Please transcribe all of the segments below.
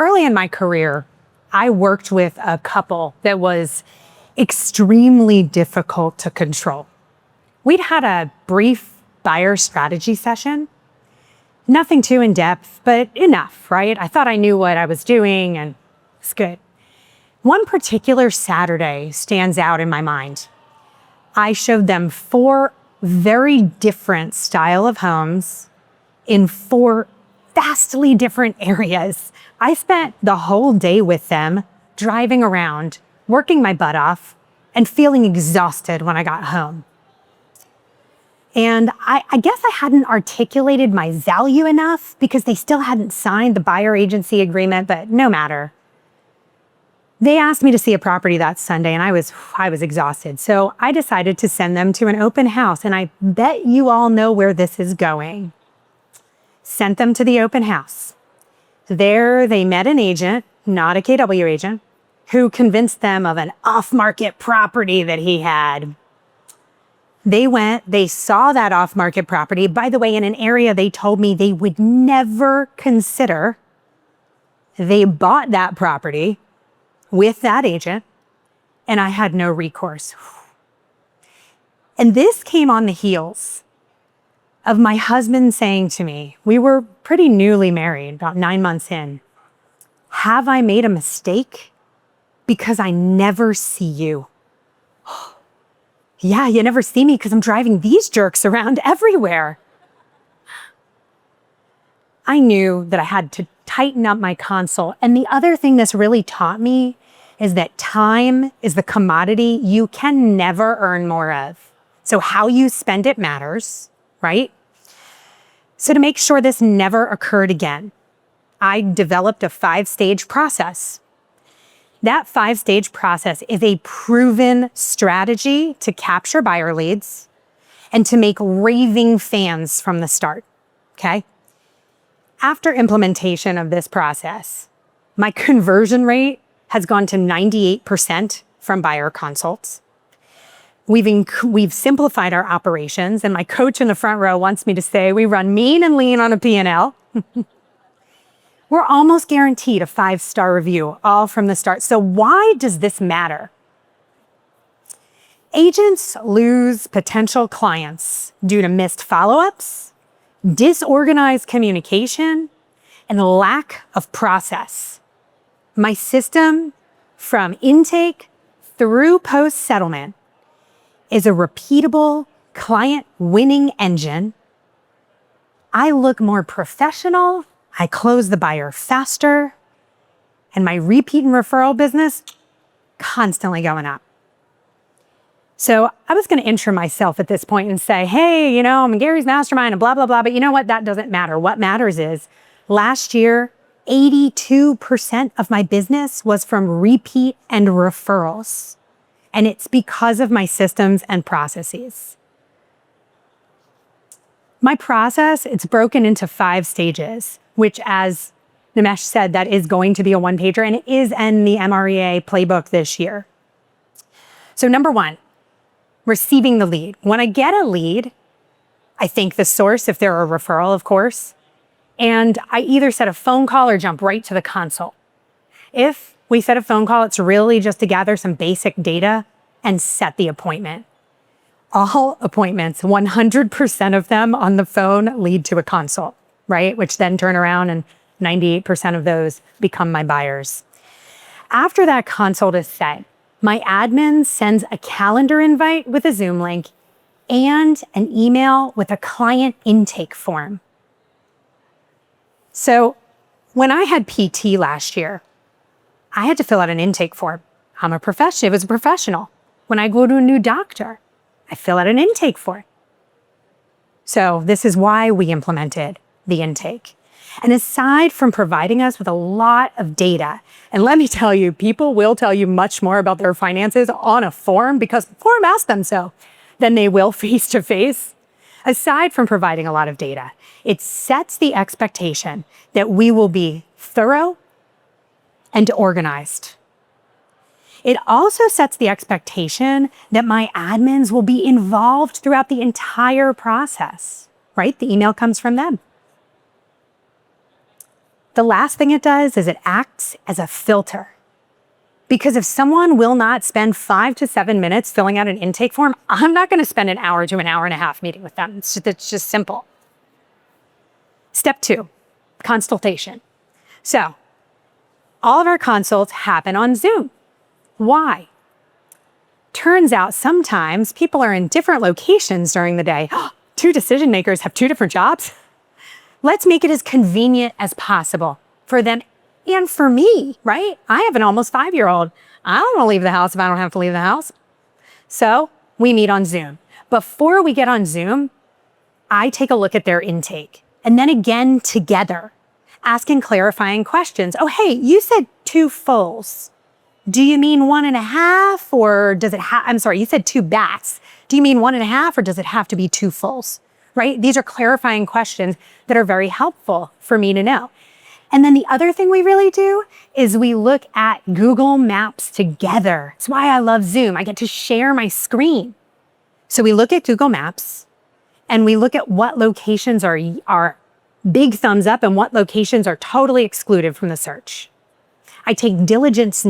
early in my career, I worked with a couple that was extremely difficult to control. We'd had a brief buyer strategy session. Nothing too in-depth, but enough, right? I thought I knew what I was doing and it's good. One particular Saturday stands out in my mind. I showed them 4 very different style of homes in 4 vastly different areas. I spent the whole day with them, driving around, working my butt off, and feeling exhausted when I got home. And I guess I hadn't articulated my value enough because they still hadn't signed the buyer agency agreement, but no matter. They asked me to see a property that Sunday and I was exhausted. So I decided to send them to an open house, and I bet you all know where this is going. Sent them to the open house. There they met an agent, not a KW agent, who convinced them of an off-market property that he had. They went, they saw that off-market property, by the way, in an area they told me they would never consider. They bought that property with that agent, and I had no recourse. And this came on the heels of my husband saying to me, we were pretty newly married, about 9 months in, "Have I made a mistake? Because I never see you." "Yeah, you never see me because I'm driving these jerks around everywhere." I knew that I had to tighten up my consult. And the other thing this really taught me is that time is the commodity you can never earn more of. So how you spend it matters, right? So to make sure this never occurred again, I developed a 5-stage process. That 5-stage process is a proven strategy to capture buyer leads and to make raving fans from the start, okay? After implementation of this process, my conversion rate has gone to 98% from buyer consults. We've simplified our operations, and my coach in the front row wants me to say we run mean and lean on a P&L. We're almost guaranteed a 5-star review, all from the start. So why does this matter? Agents lose potential clients due to missed follow-ups, disorganized communication, and lack of process. My system, from intake through post-settlement, is a repeatable client-winning engine. I look more professional, I close the buyer faster, and my repeat and referral business constantly going up. So I was going to intro myself at this point and say, hey, I'm Gary's mastermind and blah, blah, blah. But you know what? That doesn't matter. What matters is last year, 82% of my business was from repeat and referrals. And it's because of my systems and processes. My process, it's broken into 5 stages, which, as Nimesh said, that is going to be a 1-pager, and it is in the MREA playbook this year. So number 1, receiving the lead. When I get a lead, I thank the source if they're a referral, of course, and I either set a phone call or jump right to the consult. If we set a phone call, it's really just to gather some basic data and set the appointment. All appointments, 100% of them on the phone lead to a consult, right? Which then turn around and 98% of those become my buyers. After that consult is set, my admin sends a calendar invite with a Zoom link and an email with a client intake form. So when I had PT last year, I had to fill out an intake form. I'm a professional, it was a professional. When I go to a new doctor, I fill out an intake form. So this is why we implemented the intake. And aside from providing us with a lot of data, and let me tell you, people will tell you much more about their finances on a form because the form asked them so, than they will face-to-face. Aside from providing a lot of data, it sets the expectation that we will be thorough and organized. It also sets the expectation that my admins will be involved throughout the entire process, right? The email comes from them. The last thing it does is it acts as a filter. Because if someone will not spend 5 to 7 minutes filling out an intake form, I'm not going to spend an hour to an hour and a half meeting with them. It's just simple. Step 2, consultation. So all of our consults happen on Zoom. Why? Turns out sometimes people are in different locations during the day. 2 decision makers have 2 different jobs. Let's make it as convenient as possible for them and for me, right? I have an almost 5-year-old. I don't want to leave the house if I don't have to leave the house. So we meet on Zoom. Before we get on Zoom, I take a look at their intake and then again together, asking clarifying questions. Oh, hey, you said 2 fulls. Do you mean 1.5 or does it have, I'm sorry, you said 2 baths. Do you mean 1.5 or does it have to be 2 fulls, right? These are clarifying questions that are very helpful for me to know. And then the other thing we really do is we look at Google Maps together. That's why I love Zoom. I get to share my screen. So we look at Google Maps and we look at what locations are big thumbs up and what locations are totally excluded from the search. I take diligent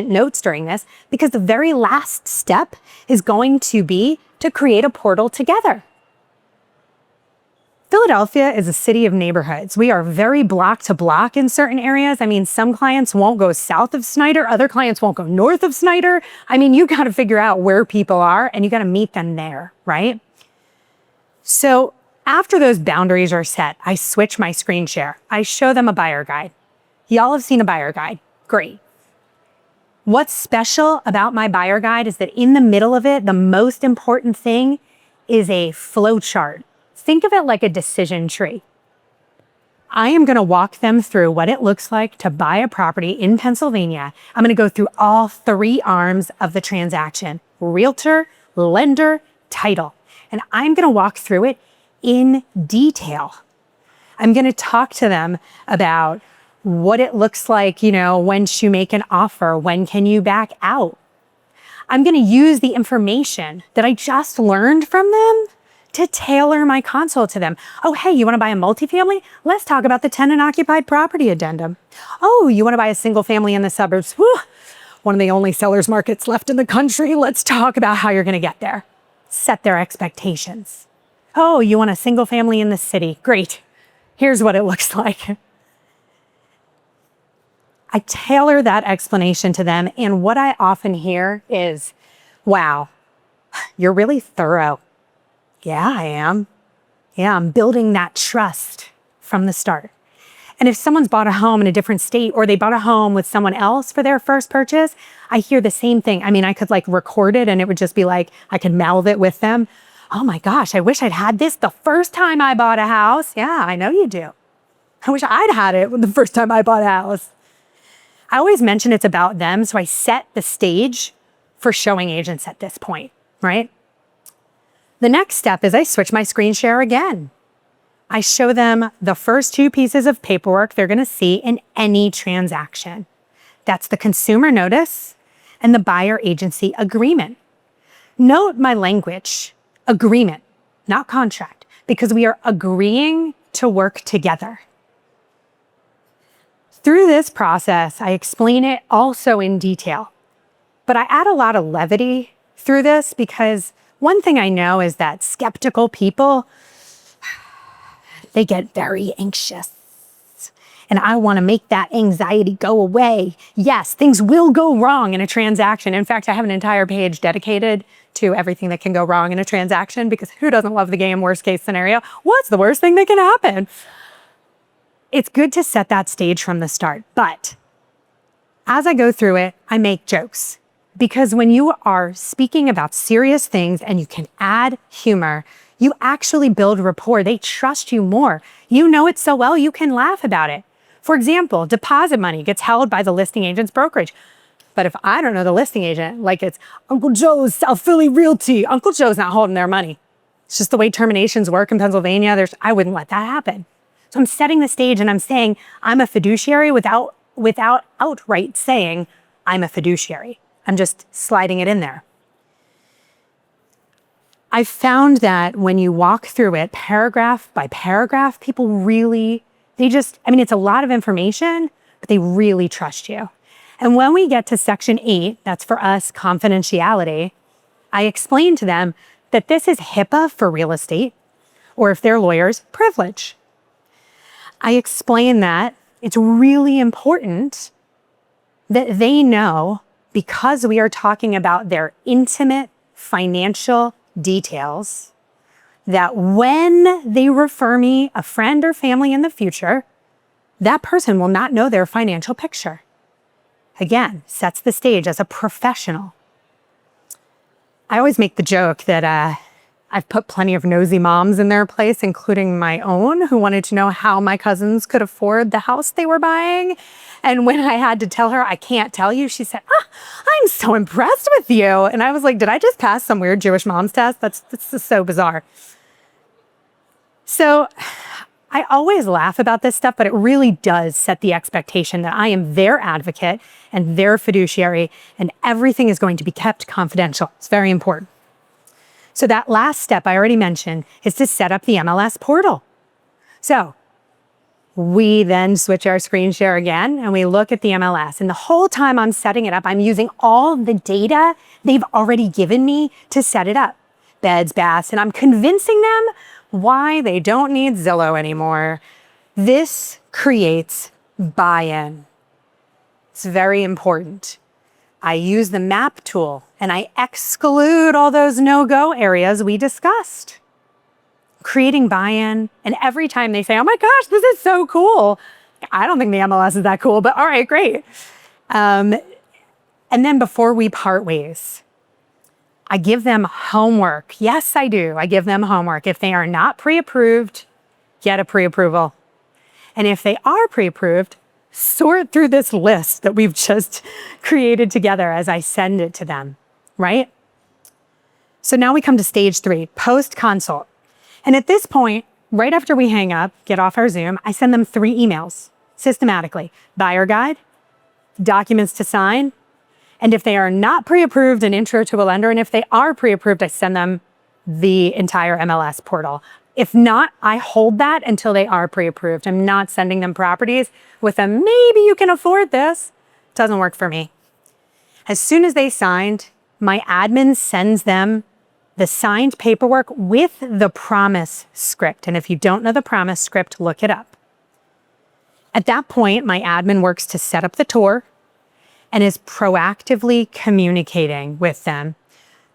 notes during this because the very last step is going to be to create a portal together. Philadelphia is a city of neighborhoods. We are very block to block in certain areas. I mean, some clients won't go south of Snyder, other clients won't go north of Snyder. I mean, you got to figure out where people are and you got to meet them there, right? So after those boundaries are set, I switch my screen share. I show them a buyer guide. Y'all have seen a buyer guide. Great. What's special about my buyer guide is that in the middle of it, the most important thing is a flow chart. Think of it like a decision tree. I am going to walk them through what it looks like to buy a property in Pennsylvania. I'm going to go through all 3 arms of the transaction: realtor, lender, title. And I'm going to walk through it in detail. I'm going to talk to them about what it looks like, once you make an offer, when can you back out? I'm going to use the information that I just learned from them to tailor my consult to them. Oh, hey, you want to buy a multifamily? Let's talk about the tenant occupied property addendum. Oh, you want to buy a single family in the suburbs? Whew, one of the only sellers markets left in the country. Let's talk about how you're going to get there. Set their expectations. Oh, you want a single family in the city? Great. Here's what it looks like. I tailor that explanation to them. And what I often hear is, wow, you're really thorough. Yeah, I am. Yeah, I'm building that trust from the start. And if someone's bought a home in a different state or they bought a home with someone else for their first purchase, I hear the same thing. I mean, I could record it and it would just be I could mouth it with them. Oh my gosh, I wish I'd had this the first time I bought a house. Yeah, I know you do. I wish I'd had it the first time I bought a house. I always mention it's about them, so I set the stage for showing agents at this point, right? The next step is I switch my screen share again. I show them the first 2 pieces of paperwork they're going to see in any transaction. That's the consumer notice and the buyer agency agreement. Note my language, agreement, not contract, because we are agreeing to work together. Through this process, I explain it also in detail, but I add a lot of levity through this because one thing I know is that skeptical people, they get very anxious. And I want to make that anxiety go away. Yes, things will go wrong in a transaction. In fact, I have an entire page dedicated to everything that can go wrong in a transaction because who doesn't love the game worst case scenario? What's the worst thing that can happen? It's good to set that stage from the start. But as I go through it, I make jokes. Because when you are speaking about serious things and you can add humor, you actually build rapport. They trust you more. You know it so well, you can laugh about it. For example, deposit money gets held by the listing agent's brokerage. But if I don't know the listing agent, like it's Uncle Joe's South Philly Realty, Uncle Joe's not holding their money. It's just the way terminations work in Pennsylvania. I wouldn't let that happen. So I'm setting the stage and I'm saying I'm a fiduciary without outright saying I'm a fiduciary. I'm just sliding it in there. I found that when you walk through it paragraph by paragraph, people really It's a lot of information, but they really trust you. And when we get to Section 8, that's for us, confidentiality, I explain to them that this is HIPAA for real estate, or if they're lawyers, privilege. I explain that it's really important that they know, because we are talking about their intimate financial details, that when they refer me a friend or family in the future, that person will not know their financial picture. Again, sets the stage as a professional. I always make the joke that I've put plenty of nosy moms in their place, including my own, who wanted to know how my cousins could afford the house they were buying. And when I had to tell her, I can't tell you, she said, I'm so impressed with you. And I was like, did I just pass some weird Jewish mom's test? That's just so bizarre. So I always laugh about this stuff, but it really does set the expectation that I am their advocate and their fiduciary, and everything is going to be kept confidential. It's very important. So that last step I already mentioned is to set up the MLS portal. So we then switch our screen share again and we look at the MLS. And the whole time I'm setting it up, I'm using all the data they've already given me to set it up. Beds, baths, and I'm convincing them why they don't need Zillow anymore. This creates buy-in. It's very important. I use the map tool and I exclude all those no-go areas we discussed. Creating buy-in, and every time they say, oh my gosh, this is so cool. I don't think the MLS is that cool, but all right, great. And then before we part ways, I give them homework. Yes, I do. I give them homework. If they are not pre-approved, get a pre-approval. And if they are pre-approved, sort through this list that we've just created together as I send it to them, right? So now we come to stage 3, post-consult. And at this point, right after we hang up, get off our Zoom, I send them 3 emails systematically. Buyer guide, documents to sign, and if they are not pre-approved, an intro to a lender. And if they are pre-approved, I send them the entire MLS portal. If not, I hold that until they are pre-approved. I'm not sending them properties with a maybe you can afford this. Doesn't work for me. As soon as they signed, my admin sends them the signed paperwork with the promise script. And if you don't know the promise script, look it up. At that point, my admin works to set up the tour and is proactively communicating with them.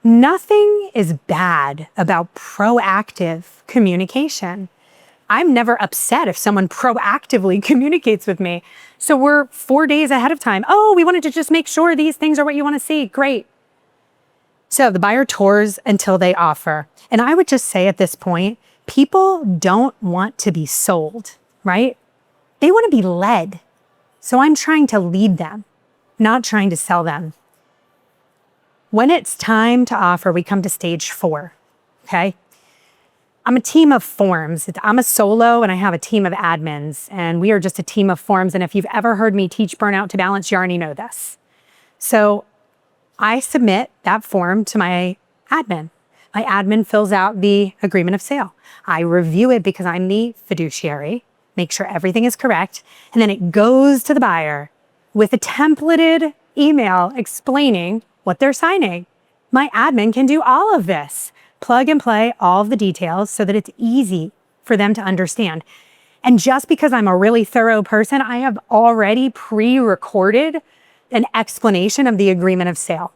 Nothing is bad about proactive communication. I'm never upset if someone proactively communicates with me. So we're 4 days ahead of time. Oh, we wanted to just make sure these things are what you want to see. Great. So the buyer tours until they offer. And I would just say at this point, people don't want to be sold, right? They want to be led. So I'm trying to lead them, not trying to sell them. When it's time to offer, we come to stage 4, okay? I'm a team of forms. I'm a solo and I have a team of admins, and we are just a team of forms. And if you've ever heard me teach Burnout to Balance, you already know this. So I submit that form to my admin. My admin fills out the agreement of sale. I review it because I'm the fiduciary, make sure everything is correct, and then it goes to the buyer with a templated email explaining what they're signing. My admin can do all of this, plug and play all of the details so that it's easy for them to understand. And just because I'm a really thorough person, I have already pre-recorded an explanation of the agreement of sale.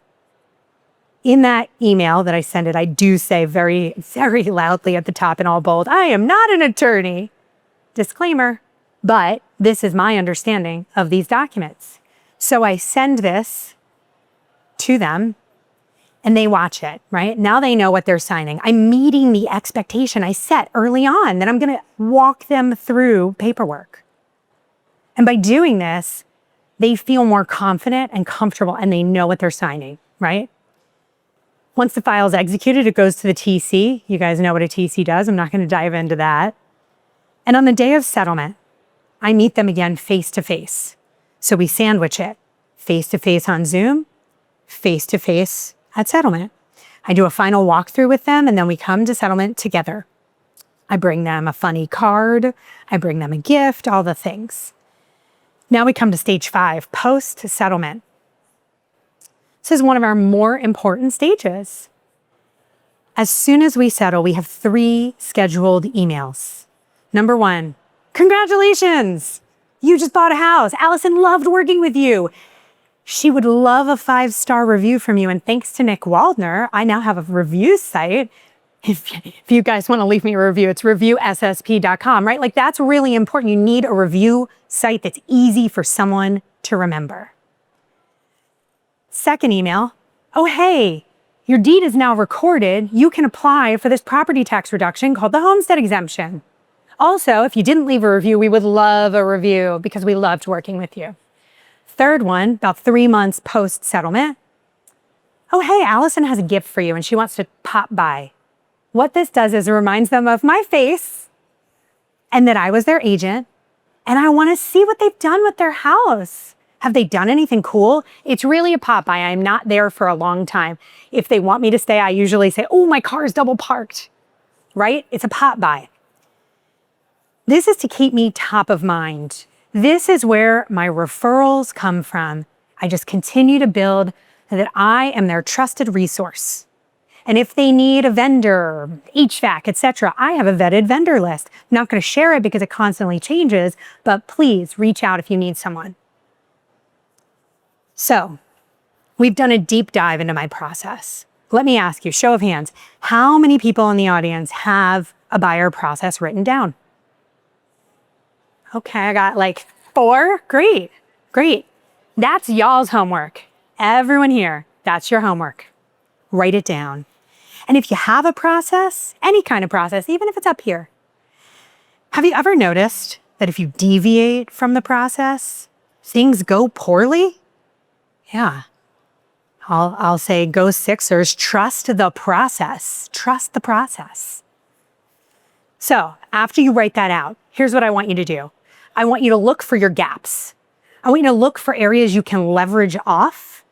In that email that I send it, I do say very, very loudly at the top in all bold, I am not an attorney. Disclaimer, but this is my understanding of these documents. So I send this to them and they watch it, right? Now they know what they're signing. I'm meeting the expectation I set early on that I'm going to walk them through paperwork. And by doing this, they feel more confident and comfortable and they know what they're signing, right? Once the file is executed, it goes to the TC. You guys know what a TC does. I'm not going to dive into that. And on the day of settlement, I meet them again face-to-face. So we sandwich it face-to-face on Zoom, face-to-face at settlement. I do a final walkthrough with them, and then we come to settlement together. I bring them a funny card. I bring them a gift, all the things. Now we come to stage 5, post-settlement. This is one of our more important stages. As soon as we settle, we have 3 scheduled emails. Number 1, congratulations! You just bought a house. Alison loved working with you. She would love a 5-star review from you. And thanks to Nick Waldner, I now have a review site. If you guys want to leave me a review, it's reviewssp.com, right? Like, that's really important. You need a review site that's easy for someone to remember. Second email, oh, hey, your deed is now recorded. You can apply for this property tax reduction called the homestead exemption. Also, if you didn't leave a review, we would love a review because we loved working with you. Third one, about 3 months post-settlement. Oh, hey, Alison has a gift for you and she wants to pop by. What this does is it reminds them of my face and that I was their agent, and I want to see what they've done with their house. Have they done anything cool? It's really a pop-by. I'm not there for a long time. If they want me to stay, I usually say, oh, my car is double parked, right? It's a pop-by. This is to keep me top of mind. This is where my referrals come from. I just continue to build that I am their trusted resource. And if they need a vendor, HVAC, etc., I have a vetted vendor list. I'm not going to share it because it constantly changes, but please reach out if you need someone. So, we've done a deep dive into my process. Let me ask you, show of hands, how many people in the audience have a buyer process written down? Okay, I got like 4. Great, great. That's y'all's homework. Everyone here, that's your homework. Write it down. And if you have a process, any kind of process, even if it's up here, have you ever noticed that if you deviate from the process, things go poorly? Yeah. I'll say go Sixers, trust the process. Trust the process. So after you write that out, here's what I want you to do. I want you to look for your gaps. I want you to look for areas you can leverage off.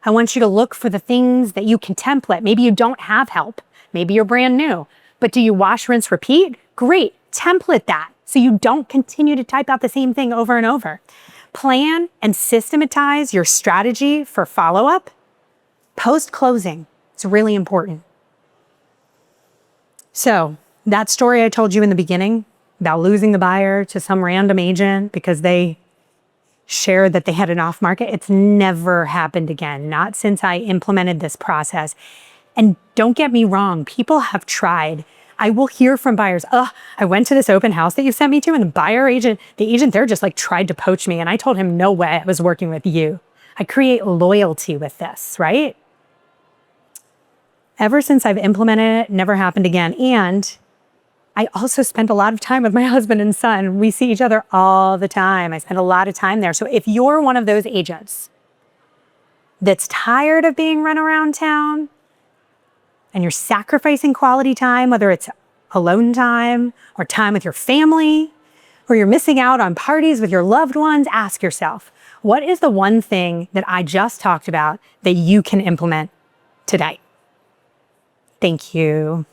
I want you to look for the things that you can template. Maybe you don't have help. Maybe you're brand new. But do you wash, rinse, repeat? Great. Template that so you don't continue to type out the same thing over and over. Plan and systematize your strategy for follow-up. Post-closing. It's really important. So that story I told you in the beginning about losing the buyer to some random agent because they shared that they had an off market, it's never happened again, not since I implemented this process. And don't get me wrong, people have tried. I will hear from buyers, oh, I went to this open house that you sent me to, and the agent there just like tried to poach me. And I told him, no way, I was working with you. I create loyalty with this, right? Ever since I've implemented it, never happened again. And I also spent a lot of time with my husband and son. We see each other all the time. I spend a lot of time there. So if you're one of those agents that's tired of being run around town and you're sacrificing quality time, whether it's alone time or time with your family, or you're missing out on parties with your loved ones, ask yourself, what is the one thing that I just talked about that you can implement today? Thank you.